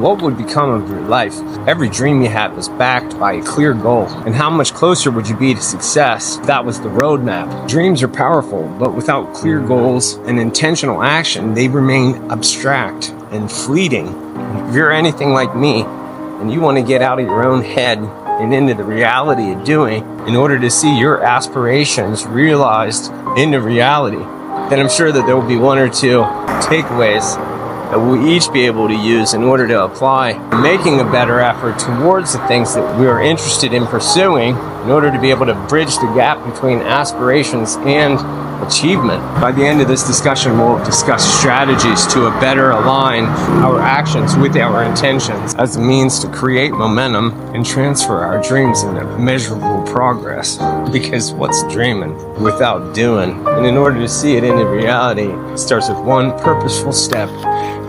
what would become of your life? Every dream you had was backed by a clear goal. And how much closer would you be to success if that was the roadmap? Dreams are powerful, but without clear goals and intentional action, they remain abstract and fleeting. If you're anything like me, and you want to get out of your own head and into the reality of doing in order to see your aspirations realized into reality, then I'm sure that there will be one or two takeaways that we'll each be able to use in order to apply making a better effort towards the things that we are interested in pursuing in order to be able to bridge the gap between aspirations and achievement. By the end of this discussion, we'll discuss strategies to better align our actions with our intentions as a means to create momentum and transfer our dreams into measurable progress. Because what's dreaming without doing? And in order to see it into reality, it starts with one purposeful step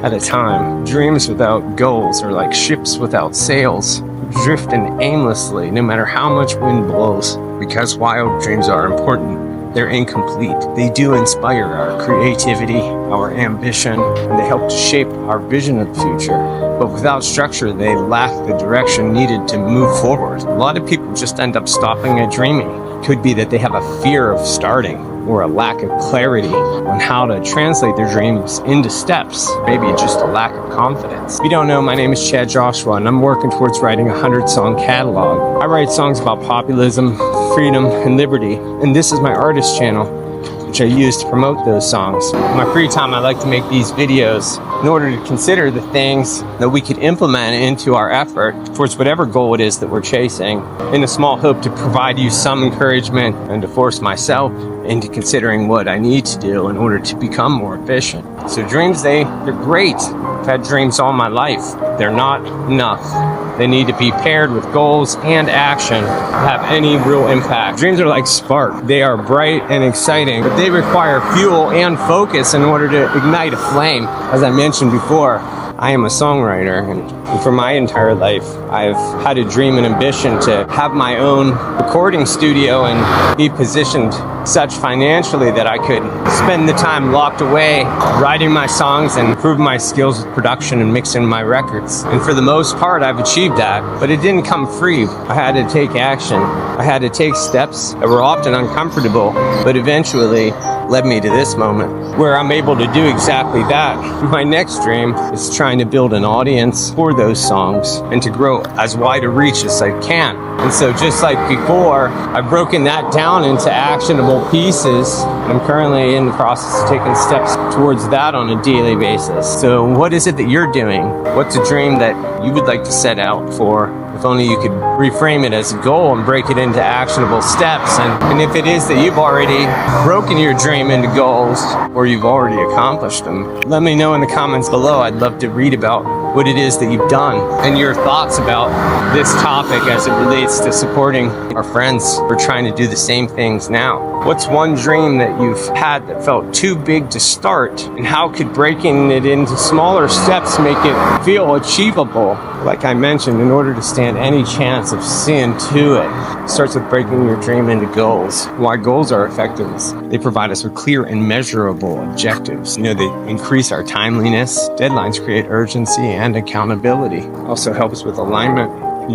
at a time. Dreams without goals are like ships without sails, drifting aimlessly no matter how much wind blows. Because wild dreams are important, they're incomplete. They do inspire our creativity, our ambition, and they help to shape our vision of the future. But without structure, they lack the direction needed to move forward. A lot of people just end up stopping at dreaming. It could be that they have a fear of starting, or a lack of clarity on how to translate their dreams into steps. Maybe just a lack of confidence. If you don't know, my name is Chad Joshua, and I'm working towards writing a 100-song catalog. I write songs about populism, freedom, and liberty, and this is my artist channel, which I use to promote those songs. In my free time, I like to make these videos in order to consider the things that we could implement into our effort towards whatever goal it is that we're chasing, in a small hope to provide you some encouragement and to force myself into considering what I need to do in order to become more efficient. So dreams, they're great. I've had dreams all my life. They're not enough. They need to be paired with goals and action to have any real impact. Dreams are like spark. They are bright and exciting, but they require fuel and focus in order to ignite a flame. As I mentioned before, I am a songwriter, and for my entire life, I've had a dream and ambition to have my own recording studio and be positioned such financially that I could spend the time locked away writing my songs and improve my skills with production and mixing my records. And for the most part, I've achieved that, but it didn't come free. I had to take action. I had to take steps that were often uncomfortable, but eventually led me to this moment where I'm able to do exactly that. My next dream is trying to build an audience for those songs and to grow as wide a reach as I can. And so just like before, I've broken that down into actionable pieces. I'm currently in the process of taking steps towards that on a daily basis. So what is it that you're doing? What's a dream that you would like to set out for? If only you could reframe it as a goal and break it into actionable steps. And if it is that you've already broken your dream into goals or you've already accomplished them, let me know in the comments below. I'd love to read about what it is that you've done and your thoughts about this topic as it relates to supporting our friends who are trying to do the same things now. What's one dream that you've had that felt too big to start, and how could breaking it into smaller steps make it feel achievable? Like I mentioned, in order to stand any chance of seeing to it, starts with breaking your dream into goals. Why goals are effective is they provide us with clear and measurable objectives. They increase our timeliness. Deadlines create urgency and accountability. Also helps with alignment.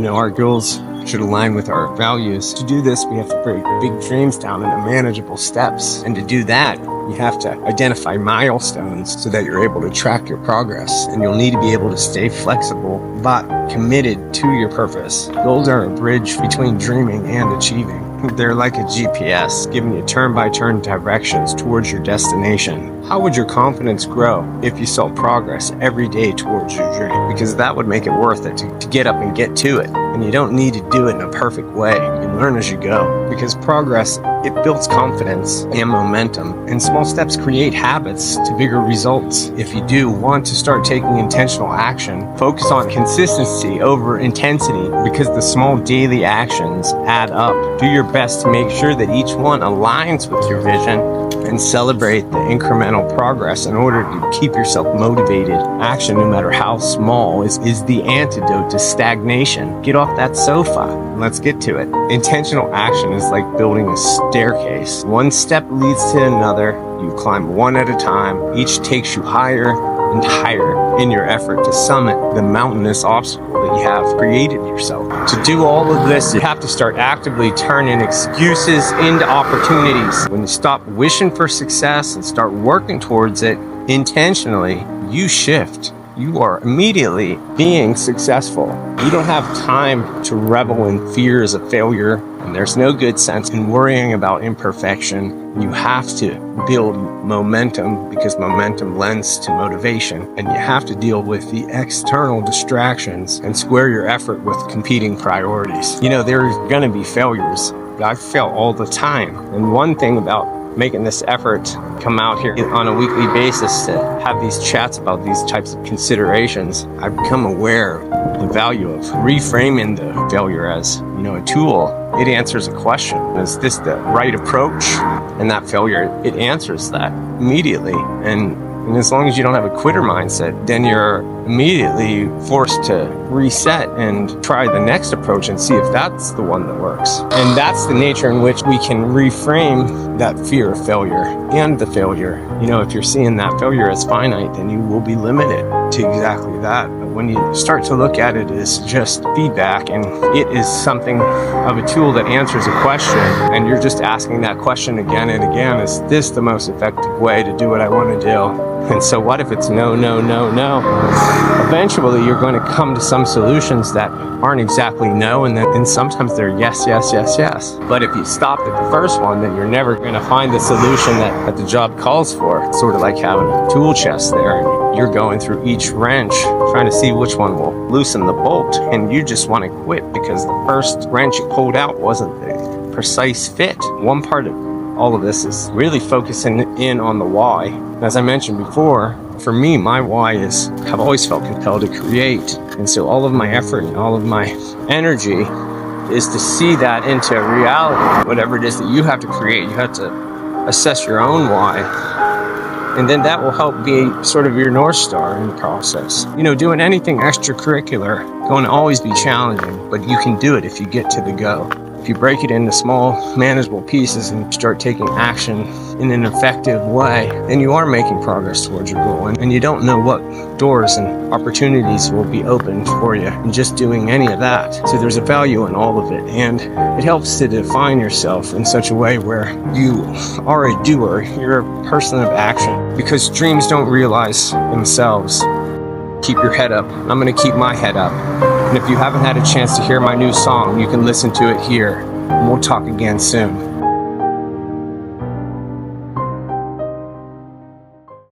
Our goals should align with our values. To do this, we have to break big dreams down into manageable steps. And to do that, you have to identify milestones so that you're able to track your progress. And you'll need to be able to stay flexible, but committed to your purpose. Goals are a bridge between dreaming and achieving. They're like a GPS, giving you turn-by-turn directions towards your destination. How would your confidence grow if you saw progress every day towards your dream? Because that would make it worth it to get up and get to it. And you don't need to do it in a perfect way. You learn as you go. Because progress, it builds confidence and momentum. And small steps create habits to bigger results. If you do want to start taking intentional action, focus on consistency over intensity, because the small daily actions add up. Do your best to make sure that each one aligns with your vision, and celebrate the incremental progress in order to keep yourself motivated. Action, no matter how small, is the antidote to stagnation. Get off that sofa. Let's get to it. Intentional action is like building a staircase. One step leads to another. You climb one at a time. Each takes you higher and higher. in your effort to summit the mountainous obstacle that you have created yourself. To do all of this, you have to start actively turning excuses into opportunities. When you stop wishing for success and start working towards it intentionally, you shift. You are immediately being successful. You don't have time to revel in fears of failure, and there's no good sense in worrying about imperfection. You have to build momentum because momentum lends to motivation, and you have to deal with the external distractions and square your effort with competing priorities. You know, there's gonna be failures. I fail all the time. And one thing about making this effort come out here on a weekly basis to have these chats about these types of considerations, I've become aware of the value of reframing the failure as, a tool. It answers a question. Is this the right approach? And that failure, it answers that immediately. And as long as you don't have a quitter mindset, then you're immediately forced to reset and try the next approach and see if that's the one that works. And that's the nature in which we can reframe that fear of failure and the failure. If you're seeing that failure as finite, then you will be limited to exactly that. But when you start to look at it as just feedback, and it is something of a tool that answers a question, and you're just asking that question again and again, is this the most effective way to do what I want to do? And so what if it's no, no, no, no? Eventually you're going to come to some solutions that aren't exactly no, and sometimes they're yes, yes, yes, yes. But if you stopped at the first one, then you're never going to find the solution that the job calls for. It's sort of like having a tool chest there, and you're going through each wrench trying to see which one will loosen the bolt, and you just want to quit because the first wrench you pulled out wasn't the precise fit. One part of all of this is really focusing in on the why. As I mentioned before, for me, my why is I've always felt compelled to create. And so all of my effort and all of my energy is to see that into reality. Whatever it is that you have to create, you have to assess your own why. And then that will help be sort of your North Star in the process. Doing anything extracurricular going to always be challenging, but you can do it if you get to the go. If you break it into small, manageable pieces and start taking action in an effective way, then you are making progress towards your goal. And you don't know what doors and opportunities will be opened for you in just doing any of that. So there's a value in all of it. And it helps to define yourself in such a way where you are a doer. You're a person of action. Because dreams don't realize themselves. Keep your head up. I'm going to keep my head up. And if you haven't had a chance to hear my new song, you can listen to it here. And we'll talk again soon.